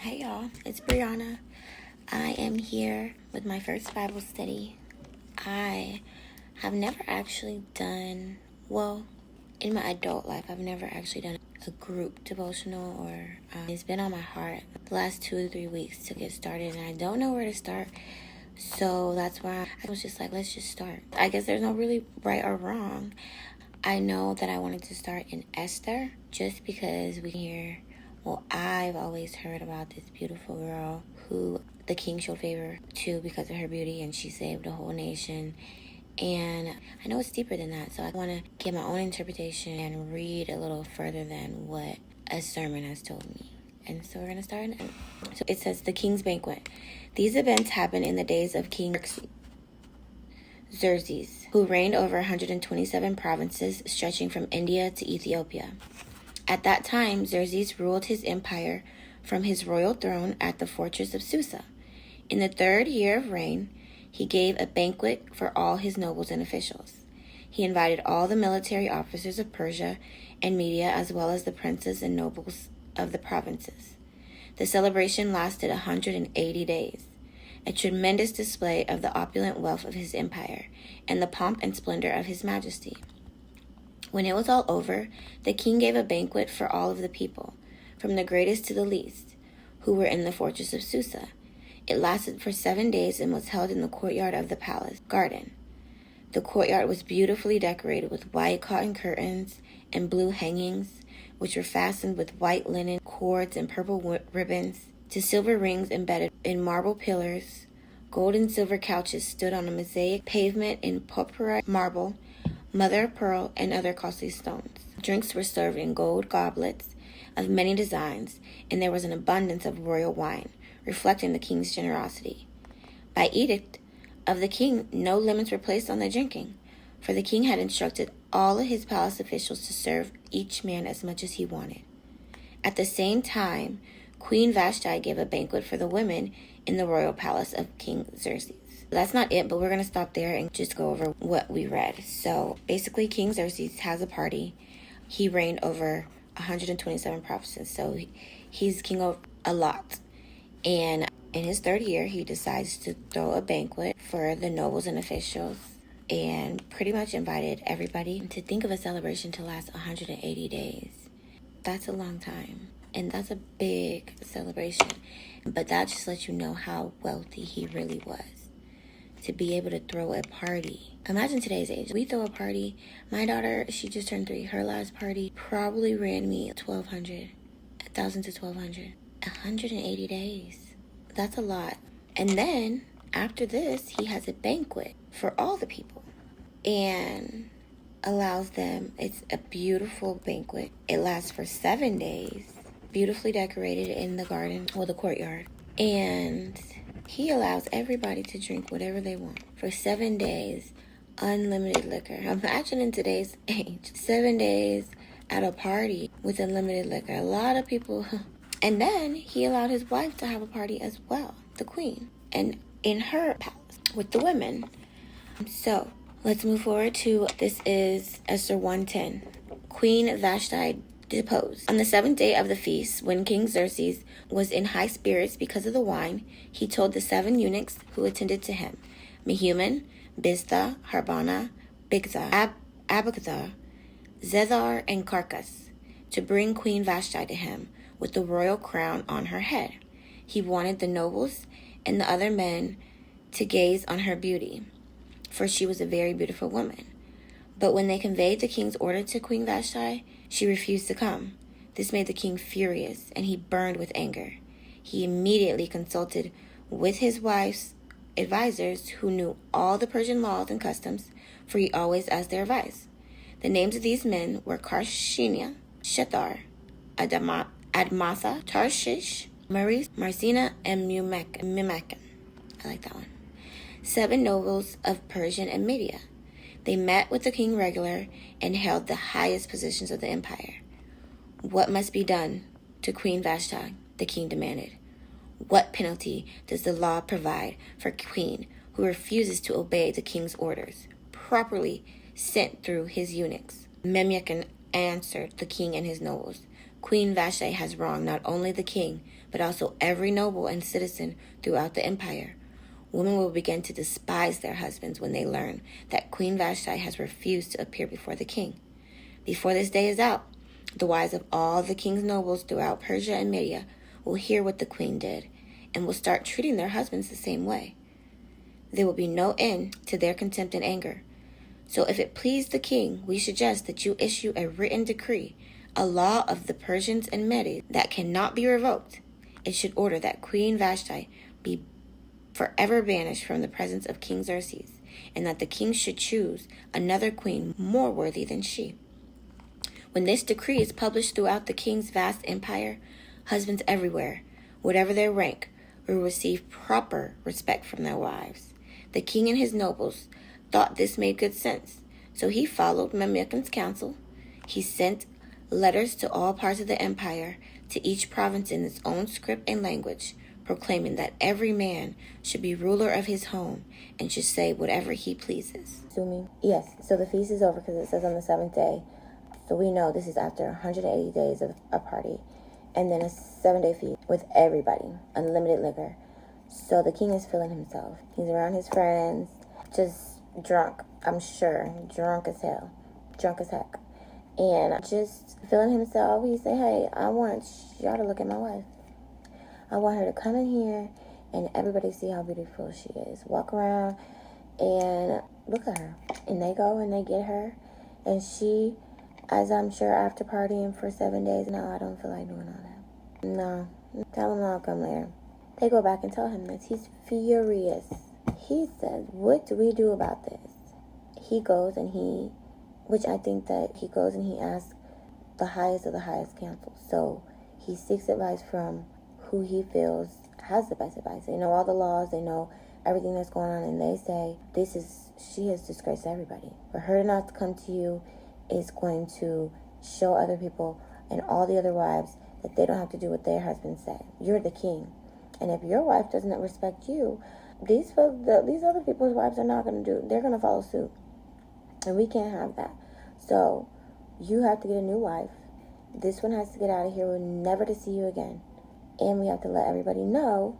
Hey y'all, it's Brianna. I am here with my first Bible study. I have never actually done, in my adult life, I've never actually done a group devotional or it's been on my heart the last 2 or 3 weeks to get started, and I don't know where to start. So that's why I was just like, let's just start. I guess there's no really right or wrong. I know that I wanted to start in Esther just because I've always heard about this beautiful girl who the king showed favor to because of her beauty, and she saved a whole nation. And I know it's deeper than that, so I want to give my own interpretation and read a little further than what a sermon has told me. And so we're going to start. So it says, the King's Banquet. These events happened in the days of King Xerxes, who reigned over 127 provinces stretching from India to Ethiopia. At that time, Xerxes ruled his empire from his royal throne at the fortress of Susa. In the 3rd year of reign, he gave a banquet for all his nobles and officials. He invited all the military officers of Persia and Media, as well as the princes and nobles of the provinces. The celebration lasted 180 days, a tremendous display of the opulent wealth of his empire and the pomp and splendor of his majesty. When it was all over, the king gave a banquet for all of the people, from the greatest to the least, who were in the fortress of Susa. It lasted for 7 days and was held in the courtyard of the palace garden. The courtyard was beautifully decorated with white cotton curtains and blue hangings, which were fastened with white linen cords and purple ribbons, to silver rings embedded in marble pillars. Gold and silver couches stood on a mosaic pavement in purpura marble, mother of pearl, and other costly stones. Drinks were served in gold goblets of many designs, and there was an abundance of royal wine, reflecting the king's generosity. By edict of the king, no limits were placed on the drinking, for the king had instructed all of his palace officials to serve each man as much as he wanted. At the same time, Queen Vashti gave a banquet for the women in the royal palace of King Xerxes. That's not it, but we're going to stop there and just go over what we read. So basically, King Xerxes has a party. He reigned over 127 provinces, so he's king of a lot. And in his 3rd year, he decides to throw a banquet for the nobles and officials and pretty much invited everybody to think of a celebration to last 180 days. That's a long time, and that's a big celebration. But that just lets you know how wealthy he really was, to be able to throw a party. Imagine today's age. We throw a party. My daughter, she just turned 3. Her last party probably ran me $1,200 to $1,200. 180 days. That's a lot. And then, after this, he has a banquet for all the people and allows them. It's a beautiful banquet. It lasts for 7 days, beautifully decorated in the garden or the courtyard. And he allows everybody to drink whatever they want for 7 days, unlimited liquor. Imagine in today's age, 7 days at a party with unlimited liquor. A lot of people. And then he allowed his wife to have a party as well, the queen, and in her palace with the women. So let's move forward to, this is Esther 1:10. Queen Vashti deposed. On the 7th day of the feast, when King Xerxes was in high spirits because of the wine, he told the 7 eunuchs who attended to him, Mehuman, Biztha, Harbana, Bigtha, Abagtha, Zethar, and Carcas, to bring Queen Vashti to him with the royal crown on her head. He wanted the nobles and the other men to gaze on her beauty, for she was a very beautiful woman. But when they conveyed the king's order to Queen Vashti, she refused to come. This made the king furious, and he burned with anger. He immediately consulted with his wife's advisors, who knew all the Persian laws and customs, for he always asked their advice. The names of these men were Karshina, Shethar, Admasa, Tarshish, Maurice, Marcina, and Mimakan. I like that one. 7 nobles of Persia and Media. They met with the king regular and held the highest positions of the empire. What must be done to Queen Vashti? The king demanded. What penalty does the law provide for a queen who refuses to obey the king's orders, properly sent through his eunuchs? Memucan answered the king and his nobles. Queen Vashti has wronged not only the king, but also every noble and citizen throughout the empire. Women will begin to despise their husbands when they learn that Queen Vashti has refused to appear before the king. Before this day is out, the wives of all the king's nobles throughout Persia and Media will hear what the queen did and will start treating their husbands the same way. There will be no end to their contempt and anger. So if it please the king, we suggest that you issue a written decree, a law of the Persians and Medes that cannot be revoked. It should order that Queen Vashti be forever banished from the presence of King Xerxes, and that the king should choose another queen more worthy than she. When this decree is published throughout the king's vast empire, husbands everywhere, whatever their rank, will receive proper respect from their wives. The king and his nobles thought this made good sense, so he followed Memucan's counsel. He sent letters to all parts of the empire, to each province in its own script and language, proclaiming that every man should be ruler of his home and should say whatever he pleases. Assuming, yes, so the feast is over because it says on the 7th day. So we know this is after 180 days of a party. And then a 7-day feast with everybody, unlimited liquor. So the king is feeling himself. He's around his friends, just drunk, I'm sure, drunk as hell, drunk as heck. And just feeling himself, he say, hey, I want y'all to look at my wife. I want her to come in here and everybody see how beautiful she is. Walk around and look at her. And they go and they get her. And she, as I'm sure after partying for 7 days, no, I don't feel like doing all that. No, tell him I'll come later. They go back and tell him this. He's furious. He says, what do we do about this? He goes and which I think that he goes and he asks the highest of the highest council. So he seeks advice from who he feels has the best advice. They know all the laws, they know everything that's going on, and they say, she has disgraced everybody. For her not to come to you is going to show other people and all the other wives that they don't have to do what their husbands say. You're the king. And if your wife doesn't respect you, these other people's wives are not going to do, they're going to follow suit. And we can't have that. So you have to get a new wife. This one has to get out of here. We're never to see you again. And we have to let everybody know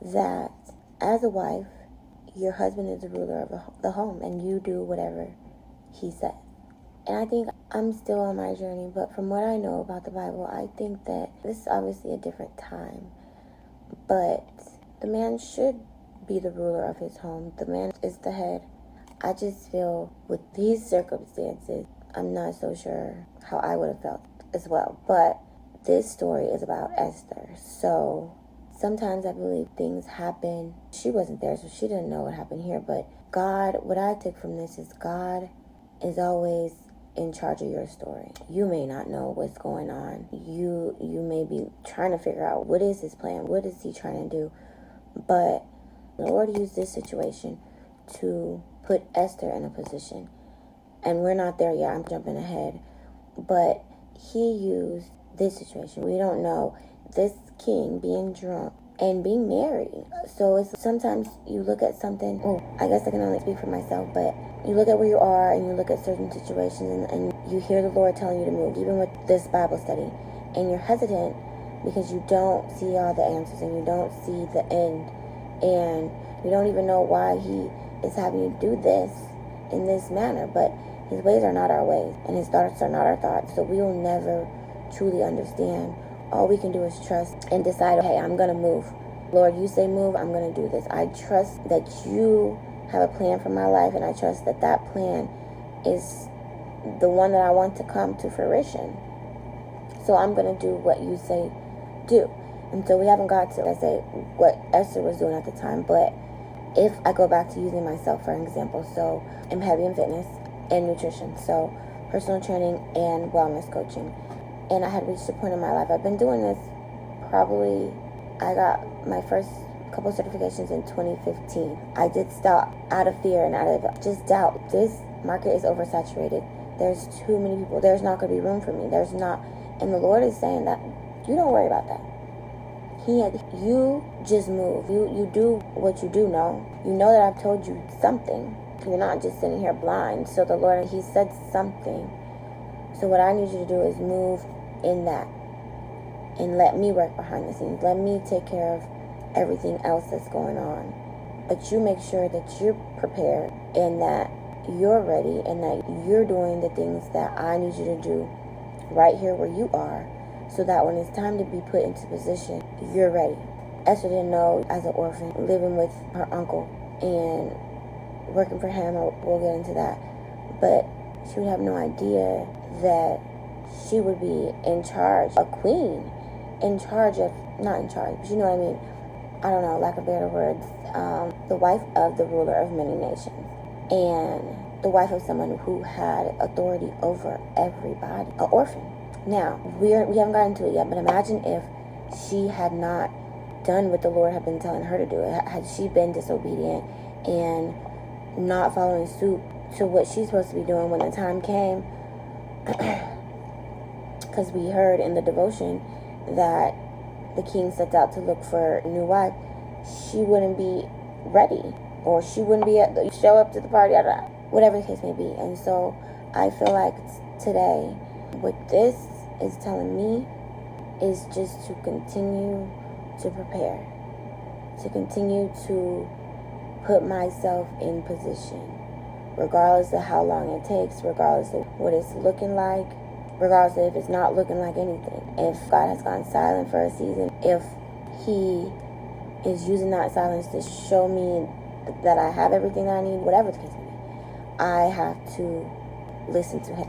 that as a wife, your husband is the ruler of the home and you do whatever he says. And I think I'm still on my journey, but from what I know about the Bible, I think that this is obviously a different time. But the man should be the ruler of his home. The man is the head. I just feel with these circumstances, I'm not so sure how I would have felt as well. But this story is about Esther. So sometimes I believe things happen. She wasn't there, so she didn't know what happened here. But God, what I took from this is God is always in charge of your story. You may not know what's going on. You may be trying to figure out what is his plan, what is he trying to do. But the Lord used this situation to put Esther in a position. And we're not there yet, I'm jumping ahead. But he used this situation. We don't know this king being drunk and being married. So it's sometimes you look at something, I guess I can only speak for myself, but you look at where you are and you look at certain situations and you hear the Lord telling you to move, even with this Bible study, and you're hesitant because you don't see all the answers and you don't see the end, and you don't even know why he is having you do this in this manner. But his ways are not our ways and his thoughts are not our thoughts, so we will never truly understand. All we can do is trust and decide, hey, I'm going to move. Lord, you say move, I'm going to do this. I trust that you have a plan for my life, and I trust that that plan is the one that I want to come to fruition. So I'm going to do what you say do. And so we haven't got to, let's say, what Esther was doing at the time. But if I go back to using myself for an example, so I'm heavy in fitness and nutrition, so personal training and wellness coaching. And I had reached a point in my life. I've been doing this I got my first couple certifications in 2015. I did stop out of fear and out of just doubt. This market is oversaturated. There's too many people. There's not going to be room for me. There's not. And the Lord is saying that you don't worry about that. You just move. You do what you do know. You know that I've told you something. You're not just sitting here blind. So the Lord, he said something. So what I need you to do is move in that. and let me work behind the scenes. Let me take care of everything else that's going on. But you make sure that you're prepared and that you're ready and that you're doing the things that I need you to do right here where you are, so that when it's time to be put into position, you're ready. Esther didn't know, as an orphan, living with her uncle and working for him, we'll get into that, but she would have no idea that she would be in charge, a queen, in charge of, not in charge, but you know what I mean, I don't know, lack of better words, the wife of the ruler of many nations, and the wife of someone who had authority over everybody, an orphan. Now, we haven't gotten into it yet, but imagine if she had not done what the Lord had been telling her to do. Had she been disobedient and not following suit to what she's supposed to be doing when the time came, because we heard in the devotion that the king sets out to look for a new wife, she wouldn't be ready, or she wouldn't be show up to the party, whatever the case may be. And so I feel like today, what this is telling me is just to continue to prepare, to continue to put myself in position, regardless of how long it takes, regardless of what it's looking like, regardless of if it's not looking like anything. If God has gone silent for a season, if he is using that silence to show me that I have everything that I need, whatever the case may be, I have to listen to him.